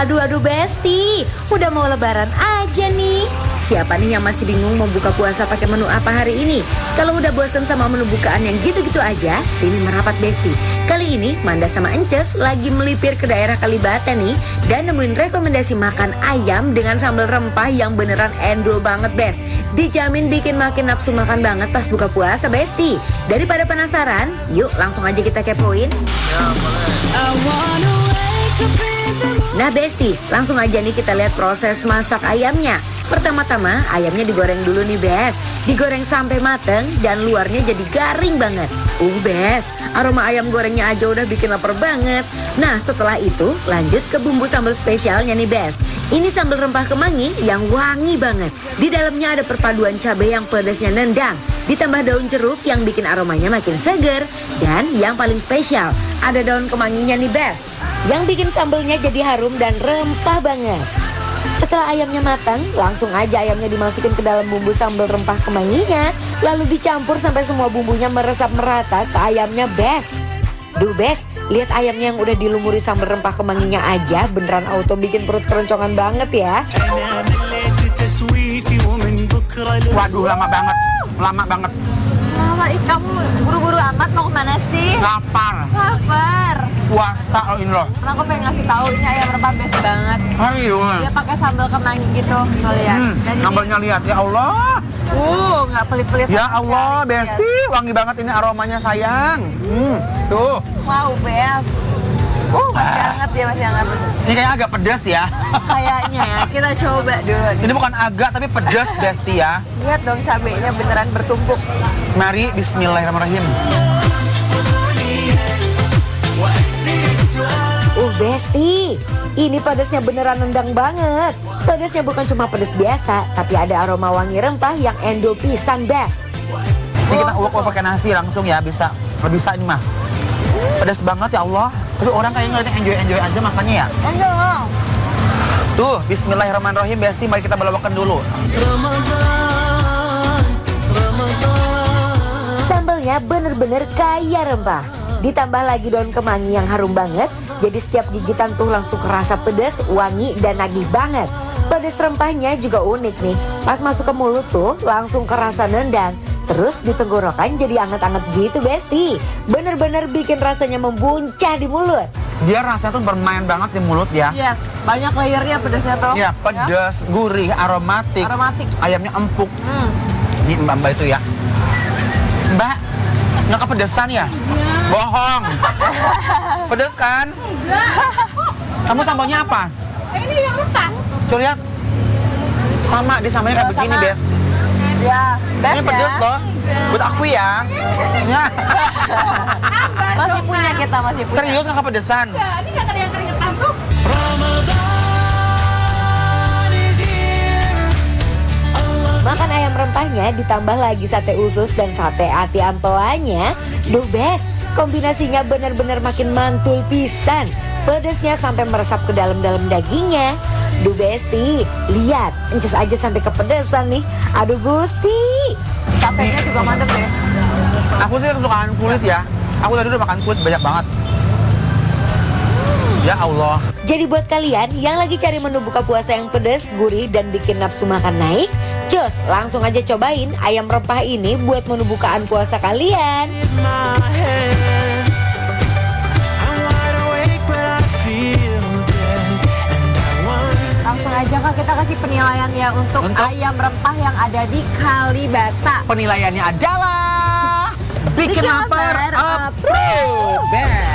Aduh Besti, udah mau lebaran aja nih. Siapa nih yang masih bingung mau buka puasa pakai menu apa hari ini? Kalau udah bosen sama menu bukaan yang gitu-gitu aja, sini merapat Besti. Kali ini Manda sama Ences lagi melipir ke daerah Kalibata nih dan nemuin rekomendasi makan ayam dengan sambal rempah yang beneran endul banget Bes. Dijamin bikin makin nafsu makan banget pas buka puasa Besti. Daripada penasaran, yuk langsung aja kita kepoin. Nah Besti, langsung aja nih kita lihat proses masak ayamnya. Pertama-tama ayamnya digoreng dulu nih Bes. Digoreng sampai mateng dan luarnya jadi garing banget. Bes, aroma ayam gorengnya aja udah bikin lapar banget. Nah setelah itu lanjut ke bumbu sambal spesialnya nih Bes. Ini sambal rempah kemangi yang wangi banget. Di dalamnya ada perpaduan cabai yang pedasnya nendang, ditambah daun jeruk yang bikin aromanya makin seger. Dan yang paling spesial, ada daun kemanginya nih Bes, yang bikin sambalnya jadi harum dan rempah banget. Setelah ayamnya matang, langsung aja ayamnya dimasukin ke dalam bumbu sambal rempah kemanginya. Lalu dicampur sampai semua bumbunya meresap merata ke ayamnya Bes. Duh Bes, lihat ayamnya yang udah dilumuri sambal rempah kemanginya aja beneran auto bikin perut keroncongan banget ya. Waduh, lama banget. Lama, kamu buru-buru amat mau kemana sih? Lapar. Puasa loh ini loh. Karena aku pengen ngasih tahu ini ayam rempah best banget. Ayo. Dia pakai sambal kemangi gitu, tuh lihat. Dan Sambalnya lihat, ya Allah. nggak pelit-pelit. Ya Allah, Besti, wangi banget ini aromanya sayang. Tuh. Wow, best. Masih hangat dia, masih hangat. Ini kayaknya agak pedas ya. Kayaknya ya, kita coba dulu. Ini bukan agak tapi pedas Besti ya. Lihat dong cabenya beneran bertumpuk. Mari bismillahirrahmanirrahim. Besti, ini pedasnya beneran nendang banget. Pedasnya bukan cuma pedas biasa, tapi ada aroma wangi rempah yang endul pisan Bes. Ini kita uak pakai nasi langsung ya, bisa ini mah. Pedas banget ya Allah. Tapi orang kayaknya ngeliatnya enjoy aja makannya ya. Enjoy. Tuh, bismillahirrahmanirrahim Besti, mari kita belawakan dulu. Sambalnya bener-bener kaya rempah. Ditambah lagi daun kemangi yang harum banget. Jadi setiap gigitan tuh langsung kerasa pedas, wangi, dan nagih banget. Pedas rempahnya juga unik nih. Pas masuk ke mulut tuh langsung kerasa nendang. Terus di tenggorokan jadi anget-anget gitu Besti. Bener-bener bikin rasanya membuncah di mulut. Dia rasanya tuh bermain banget di mulut ya. Yes, banyak layernya pedasnya tuh. Ya, pedas, gurih, aromatik. Ayamnya empuk. Ini mbak itu ya. Mbak, nggak kepedesan ya? Bohong. Pedes kan? Kamu sambalnya apa? Ini yang rempah. Coba lihat. Sama, disamanya kayak begini, Bes. Ya, best Ini pedes loh. Buat aku ya. Ya. Masih punya kita, masih punya. Serius nggak kepedesan? Ini nggak ada yang keringetan tuh. Makan ayam rempahnya ditambah lagi sate usus dan sate ati ampelannya. Duh Bes, kombinasinya bener-bener makin mantul pisan. Pedesnya sampai meresap ke dalam-dalam dagingnya. Duh Besti, lihat, Ences aja sampai kepedesan nih. Aduh Gusti. Satenya juga mantep deh. Aku sih kesukaan kulit ya. Aku tadi udah makan kulit banyak banget. Ya Allah. Jadi buat kalian yang lagi cari menu buka puasa yang pedas, gurih, dan bikin nafsu makan naik, cus, langsung aja cobain ayam rempah ini buat menu bukaan puasa kalian. Langsung aja Kak, kita kasih penilaian ya untuk ayam rempah yang ada di Kalibata. Penilaiannya adalah bikin lapar approve.